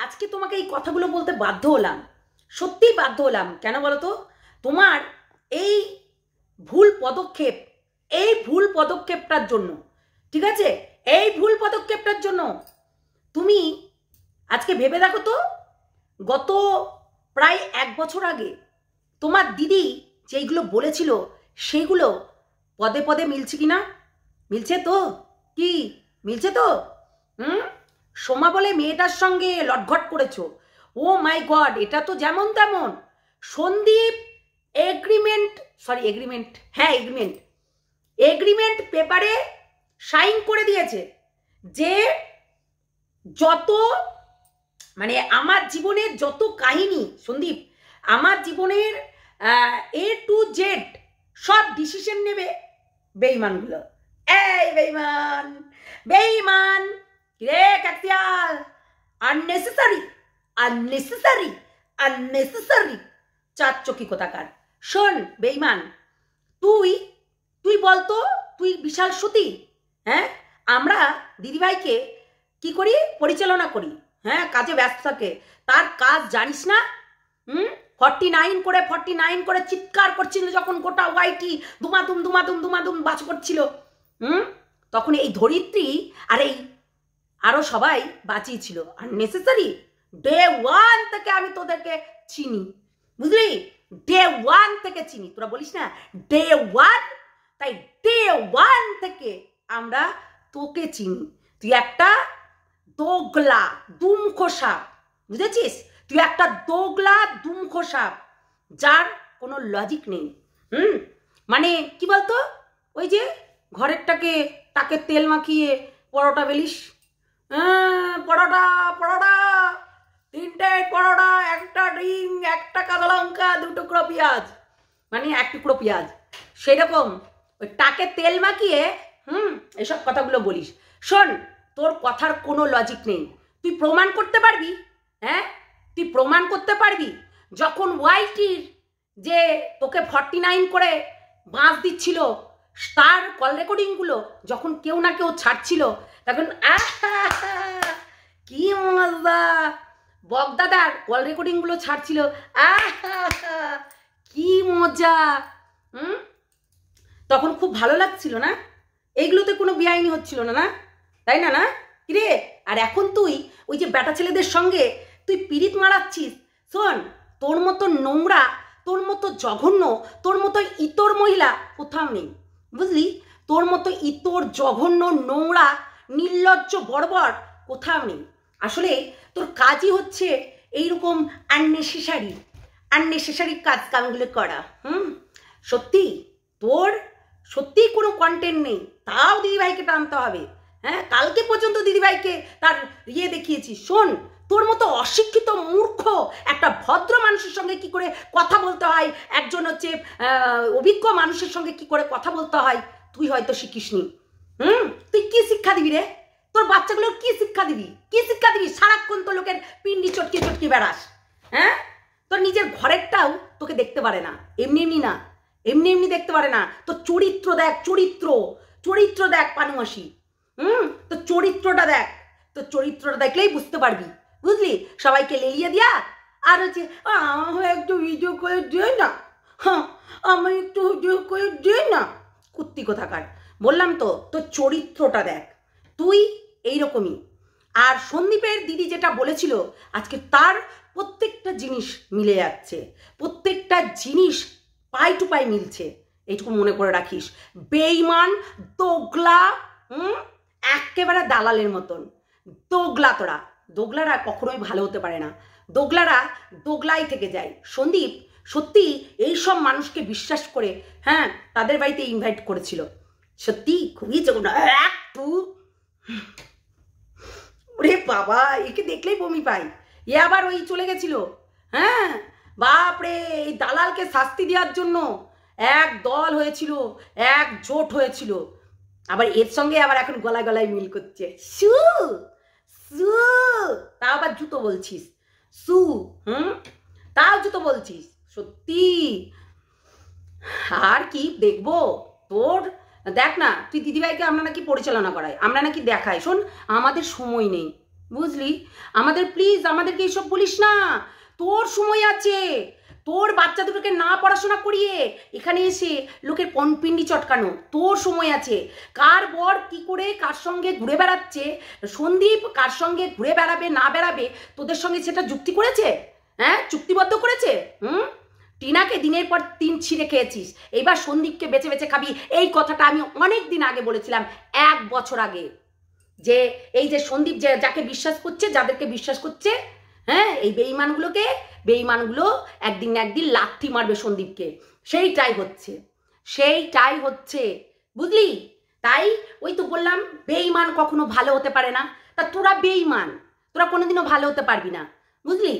আজকে তোমাকে এই কথাগুলো বলতে বাধ্য হলাম, সত্যিই বাধ্য হলাম। কেন বলো তো? তোমার এই ভুল পদক্ষেপটার জন্য, ঠিক আছে, এই ভুল পদক্ষেপটার জন্য তুমি আজকে ভেবে দেখো তো, গত প্রায় 1 বছর আগে তোমার দিদি যেইগুলো বলেছিল সেইগুলো পদে পদে মিলছে কি না? মিলছে তো? কি মিলছে তো? সোমা বলে মেয়েটার সঙ্গে লটঘট করেছো, ও মাই গড, এটা তো যেমন তেমন। সন্দীপ এগ্রিমেন্ট পেপারে সাইন করে দিয়েছে যে যত মানে আমার জীবনের যত কাহিনী, সন্দীপ আমার জীবনের A to Z সব ডিসিশন নেবে বেঈমানগুলো। এই বেঈমান রে কাকতিয়াল, আননেসেসারি চার চকি কোথাকার। শোন বেঈমান, তুই বলতো, তুই বিশাল সতী, হ্যাঁ? আমরা দিদিভাইকে কি করি? পরিচালনা করি, হ্যাঁ, কাজে ব্যস্ত থাকে। তার কাজ জানিস না? 49 করে চিৎকার করছিল যখন গোটা ওয়াইটি দুমাদুম বাজ করছিল, তখন এই ধরিত্রী আর এই আরো সবাই বাঁচিয়েছিল। আননেসেসারি ডে 1 থেকে আমি তোদেরকে চিনি, বুঝলি? ডে 1 থেকে চিনি। তোরা বলিস না ডে 1, তাই ডে 1 থেকে আমরা তোকে চিনি। তুই একটা দোগলা দুমখো সাপ, বুঝেছিস? তুই একটা দোগলা দুমখো সাপ, যার কোনো লজিক নেই। মানে কি বলতো, ওই যে ঘরেরটাকে তাকে তেল মাখিয়ে পরোটা বেলিস, পরোটা 3টে পরোটা, 1টা ডিম, 1টা কাঁচা লঙ্কা, 2 টুকরো পেঁয়াজ, মানে 1 টুকরো পেঁয়াজ, সেরকম ওই টাকে তেল মাখিয়ে এসব কথাগুলো বলিস। শোন, তোর কথার কোনো লজিক নেই। তুই প্রমাণ করতে পারবি? হ্যাঁ, তুই প্রমাণ করতে পারবি? যখন ওয়াইটির যে তোকে 49 করে বাঁশ দিচ্ছিল, তার কল রেকর্ডিংগুলো যখন কেউ না কেউ ছাড়ছিল, তখন কি মজা, বগদাদার কল রেকর্ডিংগুলো ছাড়ছিল, কি মজা, তখন খুব ভালো লাগছিল না? এইগুলোতে কোনো বেআইনি হচ্ছিল না, তাই না? কিরে, আর এখন তুই ওই যে বেটা ছেলেদের সঙ্গে তুই পিরিত মারাচ্ছিস। শোন, তোর মতো নোংরা, তোর মতো জঘন্য, তোর মতো ইতর মহিলা কোথাও নেই, বুঝলি? তোর মতো ইতর জঘন্য নোংরা নির্লজ্জ বর্বর কোথাও নেই। আসলে তোর কাজই হচ্ছে এইরকম আননেসেসারি কামগুলো করা। সত্যি কোনো কন্টেন্ট নেই, তাও দিদিভাইকে টানতে হবে। হ্যাঁ, কালকে পর্যন্ত দিদিভাইকে তার দেখিয়েছিস। শোন, তোর মতো অশিক্ষিত মূর্খ একটা ভদ্র মানুষের সঙ্গে কি করে কথা বলতে হয়, একজন হচ্ছে অভিজ্ঞ মানুষের সঙ্গে কি করে কথা বলতে হয়, তুই হয়তো শিখিসনি। তুই কি শিক্ষা দিবি রে? তোর বাচ্চাগুলোর কি শিক্ষা দিবি? সারাক্ষণ তো লোকের পিন্ডি চটকে বেড়াস। হ্যাঁ, তোর নিজের ঘরেরটাও তোকে দেখতে পারে না, এমনি দেখতে পারে না। তোর চরিত্র দেখ পানুমাসি। তোর চরিত্রটা দেখলেই বুঝতে পারবি, বুঝলি? সবাইকে লেলিয়ে দিয়া আর হচ্ছে আমার একটু ভিডিও করে দিয়ে না, আমি একটু ভিডিও করে দিয়ে না, কুত্তি কোথাকার। বললাম তো, তোর চরিত্রটা দেখ, তুই এইরকমই। আর সন্দীপের দিদি যেটা বলেছিল, আজকে তার প্রত্যেকটা জিনিস মিলে যাচ্ছে, প্রত্যেকটা জিনিস পাই টু পাই মিলছে। এইটুকু মনে করে রাখিস। বেঈমান, দোগলা, একেবারে দালালের মতন দোগলারা কখনোই ভালো হতে পারে না। দোগলারা দোগলাই থেকে যায়। সন্দীপ সত্যি এইসব মানুষকে বিশ্বাস করে, হ্যাঁ, তাদের বাড়িতে ইনভাইট করেছিল। সত্যি খুবই ওরে বাবা, একে দেখলেই বমি পাই। এ আবার ওই চলে গেছিল, হ্যাঁ, বাপরে, এই দালালকে শাস্তি দেওয়ার জন্য এক দল হয়েছিল, এক জোট হয়েছিল। আবার এর সঙ্গে আবার এখন গলায় মিল করছে। তাও আবার জুতো বলছিস, তাও জুতো বলছিস। সত্যি আর কি দেখবো তোর? দেখ না, তুই দিদিভাইকে আমরা নাকি পরিচালনা করাই, আমরা নাকি দেখাই। শোন, আমাদের সময় নেই, বুঝলি? আমাদের প্লিজ আমাদেরকে এইসব বলিস না। তোর সময় আছে, তোর বাচ্চা দুটোকে না পড়াশোনা করিয়ে এখানে এসে লোকের পিন্ডি চটকানো তোর সময় আছে। কার বর কি করে কার সঙ্গে ঘুরে বেড়াচ্ছে, সন্দীপ কার সঙ্গে ঘুরে বেড়াবে না বেড়াবে তোদের সঙ্গে সেটা যুক্তি করেছে? হ্যাঁ, চুক্তিবদ্ধ করেছে? টিনাকে দিনের পর দিন ছিঁড়ে খেয়েছিস, এইবার সন্দীপকে বেছে বেছে খাবি। এই কথাটা আমি অনেক দিন আগে বলেছিলাম, 1 বছর আগে, যে এই যে সন্দীপ যে যাকে বিশ্বাস করছে, যাদেরকে বিশ্বাস করছে, হ্যাঁ, এই বেঈমানগুলো একদিন না একদিন লাথি মারবে সন্দীপকে। সেইটাই হচ্ছে, বুঝলি? তাই ওই তো বললাম, বেঈমান কখনো ভালো হতে পারে না। তা তোরা বেঈমান, তোরা কোনোদিনও ভালো হতে পারবি না, বুঝলি?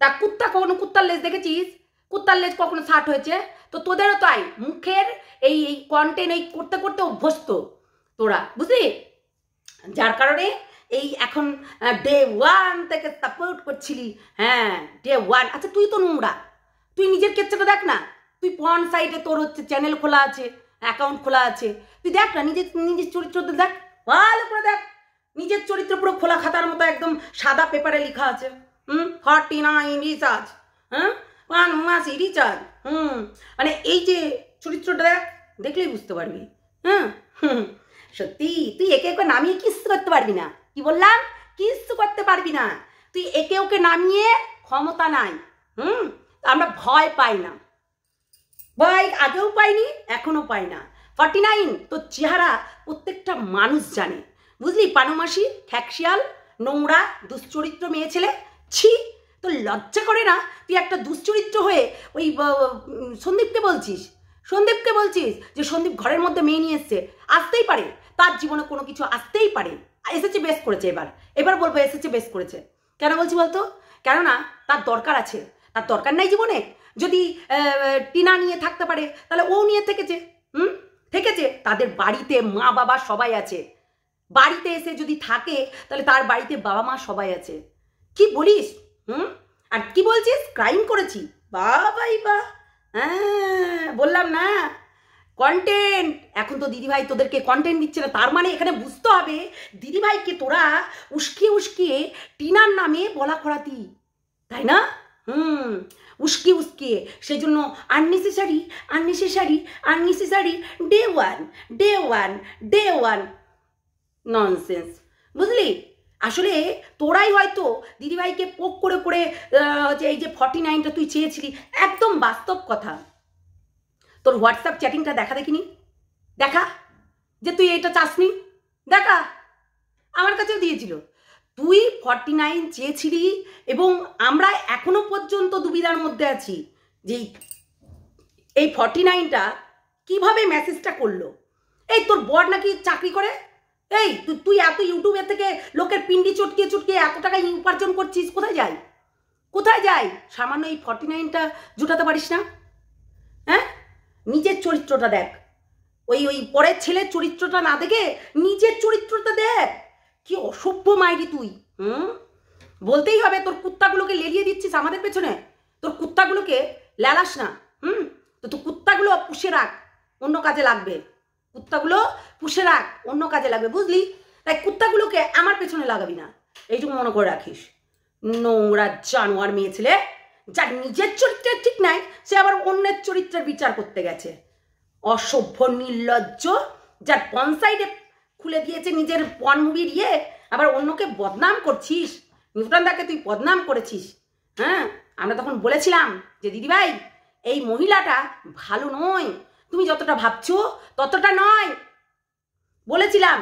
তা কখনো কুত্তার লেজ দেখেছিস? কুত্তার লেজ কখনো ষাট হয়েছে? তো তোদেরও তাই, মুখের এই কন্টেন্ট এই করতে করতে অভ্যস্ত তোরা, বুঝলি? যার কারণে এই এখন ডে 1 থেকে সাপোর্ট করছিলি। হ্যাঁ, ডে 1। আচ্ছা, তুই তো নোংরা, তুই নিজের কেচ্চাটা দেখ না। তুই পর্ন সাইটে তোর হচ্ছে চ্যানেল খোলা আছে, অ্যাকাউন্ট খোলা আছে, তুই দেখ না, নিজের চরিত্রটা দেখ, ভালো করে দেখ। নিজের চরিত্র পুরো খোলা খাতার মতো একদম সাদা পেপারে লেখা আছে। 49 রিচার্জ, হ্যাঁ, 1 মাস রিচার্জ। মানে এই যে চরিত্রটা দেখ, দেখলেই বুঝতে পারবি। হ্যাঁ, সত্যি তুই একে ওকে নামিয়ে কিচ্ছু করতে পারবি না। কি বললাম? কিচ্ছু করতে পারবি না। তুই একে ওকে নামিয়ে ক্ষমতা নাই। আমরা ভয় পাই না, ভয় আগেও পাইনি, এখনো পাই না। 49 তোর চেহারা প্রত্যেকটা মানুষ জানে, বুঝলি? পানুমাসি, খ্যাকশিয়াল, নোংরা, দুশ্চরিত্র মেয়ে ছেলে। ছি, তোর লজ্জা করে না? তুই একটা দুশ্চরিত্র হয়ে ওই সন্দীপকে বলছিস যে সন্দীপ ঘরের মধ্যে মেয়ে নিয়ে এসছে। আসতেই পারে, তার জীবনে কোনো কিছু আসতেই পারে। এসেছে, বেশ করেছে। এবার বলবো এসেছে, বেশ করেছে। কেন বলছি বলতো? কেননা তার দরকার আছে, তার দরকার নাই জীবনে। যদি টিনা নিয়ে থাকতে পারে তাহলে ও নিয়ে থেকেছে। তাদের বাড়িতে মা বাবা সবাই আছে। বাড়িতে এসে যদি থাকে তাহলে তার বাড়িতে বাবা মা সবাই আছে। কি বলিস? আর কি বলছিস? ক্রাইম করেছি? বাবাই বা, হ্যাঁ, বললাম না, কন্টেন্ট। এখন তো দিদিভাই তোদেরকে কন্টেন্ট দিচ্ছে না, তার মানে এখানে বুঝতে হবে দিদিভাইকে তোরা উস্কিয়ে টিনার নামে বলা করাতি, তাই না? উস্কিয়ে সেই জন্য আননেসেসারি ডে ওয়ান ননসেন্স, বুঝলি? আসলে তোরাই হয়তো দিদিভাইকে পোক করে এই যে 49টা তুই চেয়েছিলি, একদম বাস্তব কথা। তোর হোয়াটসঅ্যাপ চ্যাটিংটা দেখিনি, দেখা যে তুই এটা চাসনি, দেখা। আমার কাছেও দিয়েছিল। তুই 49 চেয়েছিলি এবং আমরা এখনো পর্যন্ত দুবিধার মধ্যে আছি যে এই 49টা কিভাবে মেসেজটা করলো। এই তোর বর নাকি চাকরি করে, এই তুই এত ইউটিউবের থেকে লোকের পিন্ডি চটকিয়ে এত টাকা উপার্জন করছিস, কোথায় যায়? সামান্য এই 49টা জুটাতে পারিস না? হ্যাঁ, নিজের চরিত্রটা দেখ, ওই পরের ছেলের চরিত্রটা না দেখে নিজের চরিত্রটা দেখ। কি অসভ্য মাইরি তুই। বলতেই হবে, তোর কুত্তাগুলোকে লেলিয়ে দিচ্ছিস আমাদের পেছনে। তোর কুত্তাগুলোকে লেলাস না। তো তোর কুত্তাগুলো পুষে রাখ, অন্য কাজে লাগবে। বুঝলি? তাই কুত্তাগুলোকে আমার পেছনে লাগাবি না, এইটুকু মনে করে রাখিস। নোংরা জানোয়ার মেয়ে ছেলে, যার নিজের চরিত্রের ঠিক নাই, সে আবার অন্যের চরিত্রের বিচার করতে গেছে। অসভ্য নির্লজ্জ, যার পন সাইডে খুলে দিয়েছে নিজের পন মুভির আবার অন্যকে বদনাম করছিস। নিউটনদাকে তুই বদনাম করেছিস। হ্যাঁ, আমরা তখন বলেছিলাম যে দিদিভাই এই মহিলাটা ভালো নয়, তুমি যতটা ভাবছো ততটা নয়। বলেছিলাম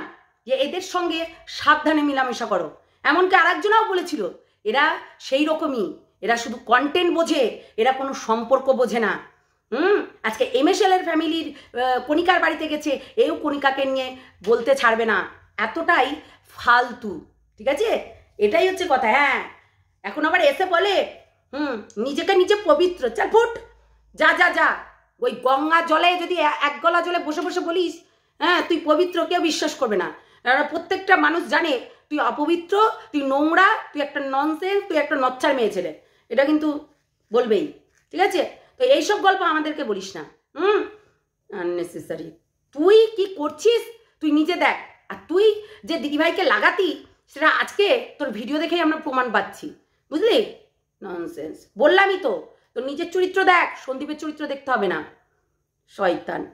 যে এদের সঙ্গে সাবধানে মেলামেশা করো। এমনকি আরেকজনাও বলেছিল এরা সেই রকমই, এরা শুধু কন্টেন্ট বোঝে, এরা কোনো সম্পর্ক বোঝে না। আজকে MSL এর ফ্যামিলির কণিকার বাড়িতে গেছে, এও কণিকাকে নিয়ে বলতে ছাড়বে না, এতটাই ফালতু। ঠিক আছে, এটাই হচ্ছে কথা। হ্যাঁ, এখন আবার এসে বলে নিজেকে নিজে পবিত্র। চল ফুট, যা। ওই গঙ্গা জলে যদি 1 গলা জলে বসে বলিস হ্যাঁ তুই পবিত্র, কেউ বিশ্বাস করবে না। প্রত্যেকটা মানুষ জানে তুই অপবিত্র, তুই নোংরা, তুই একটা ননসেন্স, তুই একটা নচ্ছার মেয়ে ছেলে। এটা কিন্তু বলবেই, ঠিক আছে? তো এইসব গল্প আমাদেরকে বলিস না। আননেসেসারি। তুই কি করছিস তুই নিজে দেখ। আর তুই যে দিদিভাইকে লাগাতি, সেটা আজকে তোর ভিডিও দেখেই আমরা প্রমাণ পাচ্ছি, বুঝলি? ননসেন্স। বললামই তো, তোর নিজের চরিত্র দেখ, সন্দীপের চরিত্র দেখতে হবে না। শয়তান।